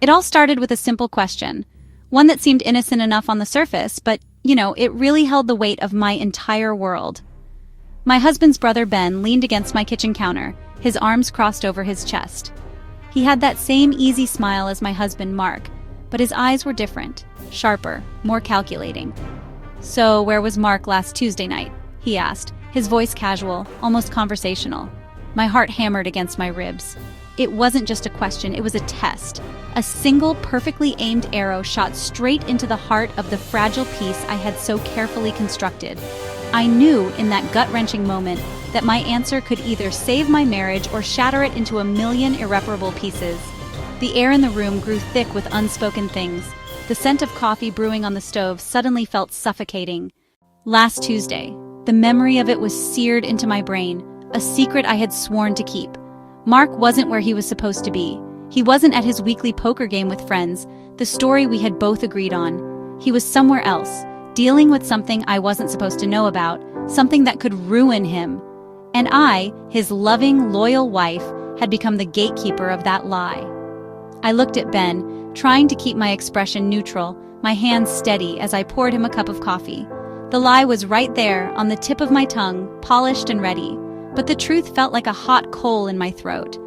It all started with a simple question, one that seemed innocent enough on the surface, but, it really held the weight of my entire world. My husband's brother Ben leaned against my kitchen counter, his arms crossed over his chest. He had that same easy smile as my husband Mark, but his eyes were different, sharper, more calculating. "So, where was Mark last Tuesday night?" he asked, his voice casual, almost conversational. My heart hammered against my ribs. It wasn't just a question, it was a test. A single, perfectly aimed arrow shot straight into the heart of the fragile piece I had so carefully constructed. I knew in that gut-wrenching moment that my answer could either save my marriage or shatter it into a million irreparable pieces. The air in the room grew thick with unspoken things. The scent of coffee brewing on the stove suddenly felt suffocating. Last Tuesday, the memory of it was seared into my brain, a secret I had sworn to keep. Mark wasn't where he was supposed to be. He wasn't at his weekly poker game with friends, the story we had both agreed on. He was somewhere else, dealing with something I wasn't supposed to know about, something that could ruin him. And I, his loving, loyal wife, had become the gatekeeper of that lie. I looked at Ben, trying to keep my expression neutral, my hands steady as I poured him a cup of coffee. The lie was right there, on the tip of my tongue, polished and ready, but the truth felt like a hot coal in my throat.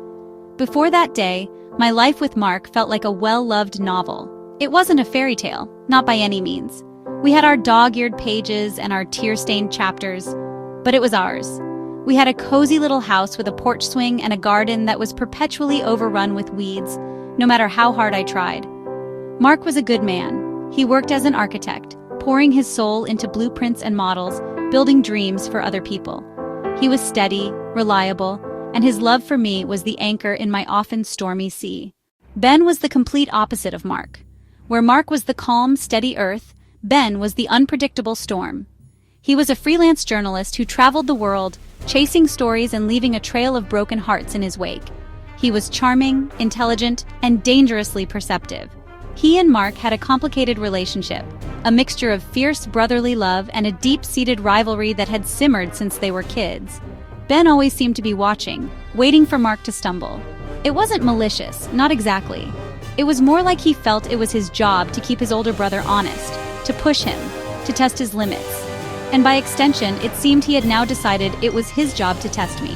Before that day, my life with Mark felt like a well-loved novel. It wasn't a fairy tale, not by any means. We had our dog-eared pages and our tear-stained chapters, but it was ours. We had a cozy little house with a porch swing and a garden that was perpetually overrun with weeds, no matter how hard I tried. Mark was a good man. He worked as an architect, pouring his soul into blueprints and models, building dreams for other people. He was steady, reliable, and his love for me was the anchor in my often stormy sea. Ben was the complete opposite of Mark. Where Mark was the calm, steady earth, Ben was the unpredictable storm. He was a freelance journalist who traveled the world, chasing stories and leaving a trail of broken hearts in his wake. He was charming, intelligent, and dangerously perceptive. He and Mark had a complicated relationship, a mixture of fierce brotherly love and a deep-seated rivalry that had simmered since they were kids. Ben always seemed to be watching, waiting for Mark to stumble. It wasn't malicious, not exactly. It was more like he felt it was his job to keep his older brother honest, to push him, to test his limits. And by extension, it seemed he had now decided it was his job to test me.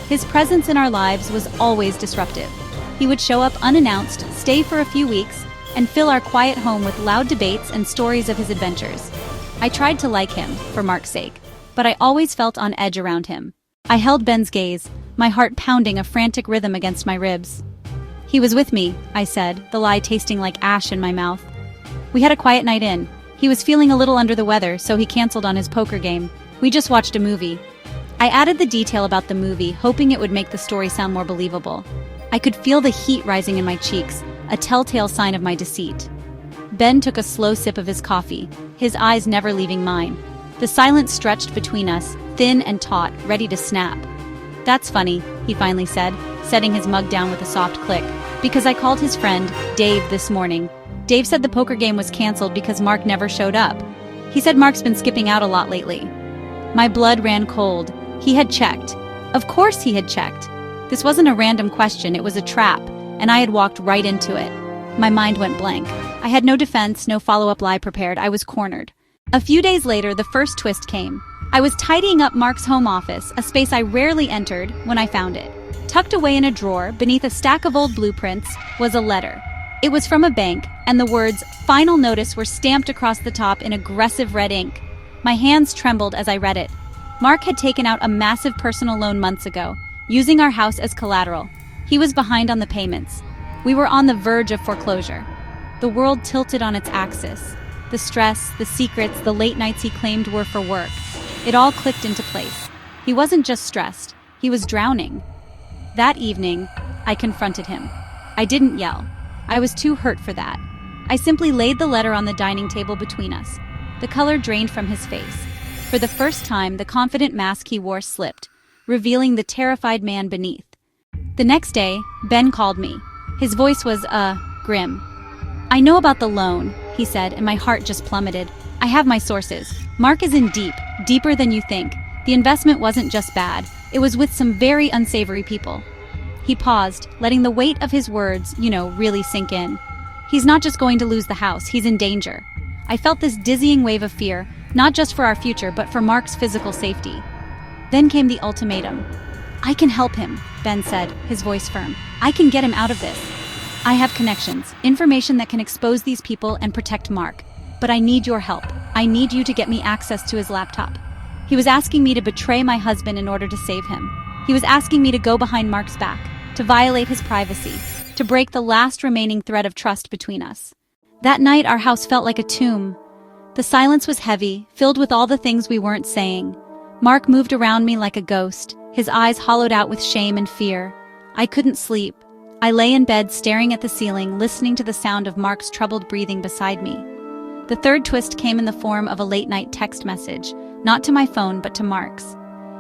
His presence in our lives was always disruptive. He would show up unannounced, stay for a few weeks, and fill our quiet home with loud debates and stories of his adventures. I tried to like him, for Mark's sake, but I always felt on edge around him. I held Ben's gaze, my heart pounding a frantic rhythm against my ribs. "He was with me," I said, the lie tasting like ash in my mouth. "We had a quiet night in. He was feeling a little under the weather, so he canceled on his poker game. We just watched a movie." I added the detail about the movie, hoping it would make the story sound more believable. I could feel the heat rising in my cheeks, a telltale sign of my deceit. Ben took a slow sip of his coffee, his eyes never leaving mine. The silence stretched between us, thin and taut, ready to snap. "That's funny," he finally said, setting his mug down with a soft click, "because I called his friend, Dave, this morning. Dave said the poker game was canceled because Mark never showed up. He said Mark's been skipping out a lot lately." My blood ran cold. He had checked. Of course he had checked. This wasn't a random question, it was a trap, and I had walked right into it. My mind went blank. I had no defense, no follow-up lie prepared. I was cornered. A few days later, the first twist came. I was tidying up Mark's home office, a space I rarely entered, when I found it. Tucked away in a drawer, beneath a stack of old blueprints, was a letter. It was from a bank, and the words, "Final Notice," were stamped across the top in aggressive red ink. My hands trembled as I read it. Mark had taken out a massive personal loan months ago, using our house as collateral. He was behind on the payments. We were on the verge of foreclosure. The world tilted on its axis. The stress, the secrets, the late nights he claimed were for work. It all clicked into place. He wasn't just stressed, he was drowning. That evening, I confronted him. I didn't yell. I was too hurt for that. I simply laid the letter on the dining table between us. The color drained from his face. For the first time, the confident mask he wore slipped, revealing the terrified man beneath. The next day, Ben called me. His voice was, grim. "I know about the loan," he said, and my heart just plummeted. "I have my sources. Mark is in deep, deeper than you think. The investment wasn't just bad. It was with some very unsavory people." He paused, letting the weight of his words, really sink in. He's not just going to lose the house, he's in danger. I felt this dizzying wave of fear, not just for our future, but for Mark's physical safety. Then came the ultimatum. I can help him, Ben said, his voice firm. I can get him out of this. I have connections, information that can expose these people and protect Mark. But I need your help. I need you to get me access to his laptop. He was asking me to betray my husband in order to save him. He was asking me to go behind Mark's back, to violate his privacy, to break the last remaining thread of trust between us. That night, our house felt like a tomb. The silence was heavy, filled with all the things we weren't saying. Mark moved around me like a ghost, his eyes hollowed out with shame and fear. I couldn't sleep. I lay in bed staring at the ceiling, listening to the sound of Mark's troubled breathing beside me. The third twist came in the form of a late-night text message, not to my phone but to Mark's.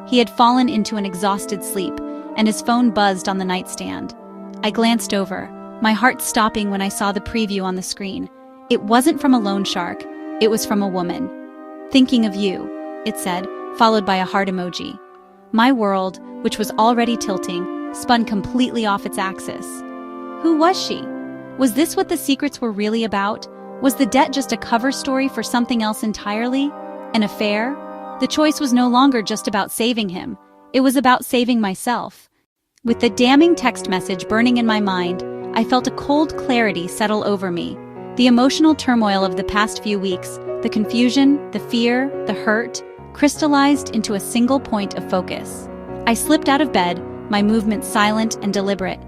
He had fallen into an exhausted sleep, and his phone buzzed on the nightstand. I glanced over, my heart stopping when I saw the preview on the screen. It wasn't from a loan shark, it was from a woman. "Thinking of you," it said, followed by a heart emoji. My world, which was already tilting, spun completely off its axis. Who was she? Was this what the secrets were really about? Was the debt just a cover story for something else entirely? An affair? The choice was no longer just about saving him. It was about saving myself. With the damning text message burning in my mind, I felt a cold clarity settle over me. The emotional turmoil of the past few weeks, the confusion, the fear, the hurt, crystallized into a single point of focus. I slipped out of bed, my movements silent and deliberate.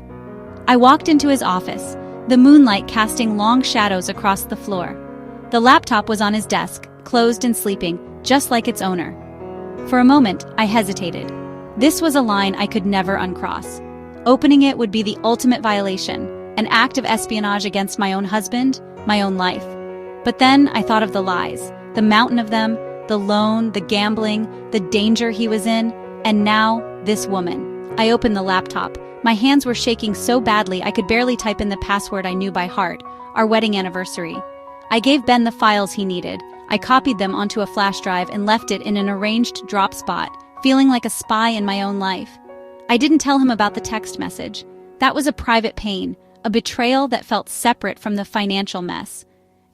I walked into his office, the moonlight casting long shadows across the floor. The laptop was on his desk, closed and sleeping, just like its owner. For a moment, I hesitated. This was a line I could never uncross. Opening it would be the ultimate violation, an act of espionage against my own husband, my own life. But then I thought of the lies, the mountain of them, the loan, the gambling, the danger he was in, and now, this woman. I opened the laptop. My hands were shaking so badly I could barely type in the password I knew by heart, our wedding anniversary. I gave Ben the files he needed. I copied them onto a flash drive and left it in an arranged drop spot, feeling like a spy in my own life. I didn't tell him about the text message. That was a private pain, a betrayal that felt separate from the financial mess.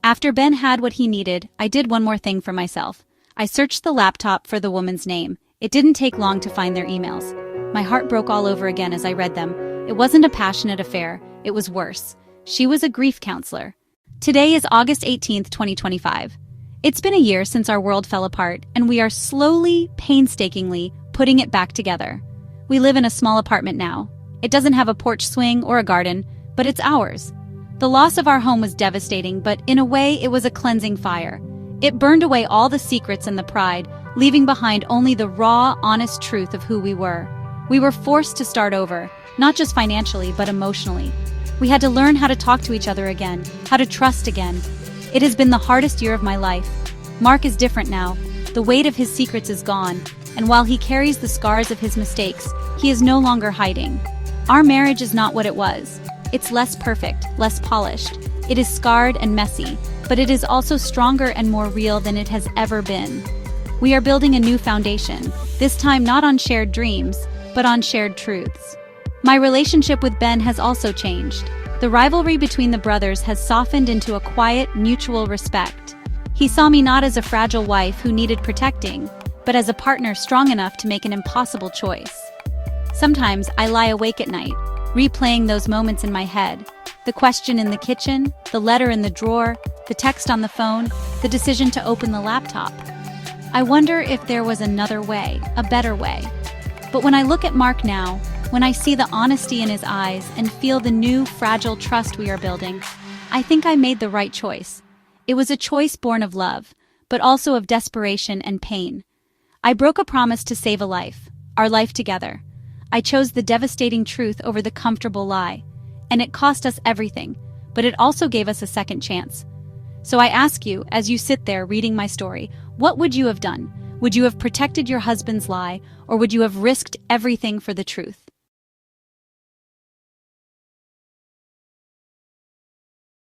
After Ben had what he needed, I did one more thing for myself. I searched the laptop for the woman's name. It didn't take long to find their emails. My heart broke all over again as I read them. It wasn't a passionate affair, it was worse. She was a grief counselor. Today is August 18th, 2025. It's been a year since our world fell apart, and we are slowly, painstakingly, putting it back together. We live in a small apartment now. It doesn't have a porch swing or a garden, but it's ours. The loss of our home was devastating, but in a way it was a cleansing fire. It burned away all the secrets and the pride, leaving behind only the raw, honest truth of who we were. We were forced to start over, not just financially, but emotionally. We had to learn how to talk to each other again, how to trust again. It has been the hardest year of my life. Mark is different now. The weight of his secrets is gone, and while he carries the scars of his mistakes, he is no longer hiding. Our marriage is not what it was. It's less perfect, less polished. It is scarred and messy, but it is also stronger and more real than it has ever been. We are building a new foundation, this time not on shared dreams, but on shared truths. My relationship with Ben has also changed. The rivalry between the brothers has softened into a quiet, mutual respect. He saw me not as a fragile wife who needed protecting, but as a partner strong enough to make an impossible choice. Sometimes I lie awake at night, replaying those moments in my head. The question in the kitchen, the letter in the drawer, the text on the phone, the decision to open the laptop. I wonder if there was another way, a better way. But when I look at Mark now, when I see the honesty in his eyes and feel the new, fragile trust we are building, I think I made the right choice. It was a choice born of love, but also of desperation and pain. I broke a promise to save a life, our life together. I chose the devastating truth over the comfortable lie. And it cost us everything, but it also gave us a second chance. So I ask you, as you sit there reading my story, what would you have done? Would you have protected your husband's lie, or would you have risked everything for the truth?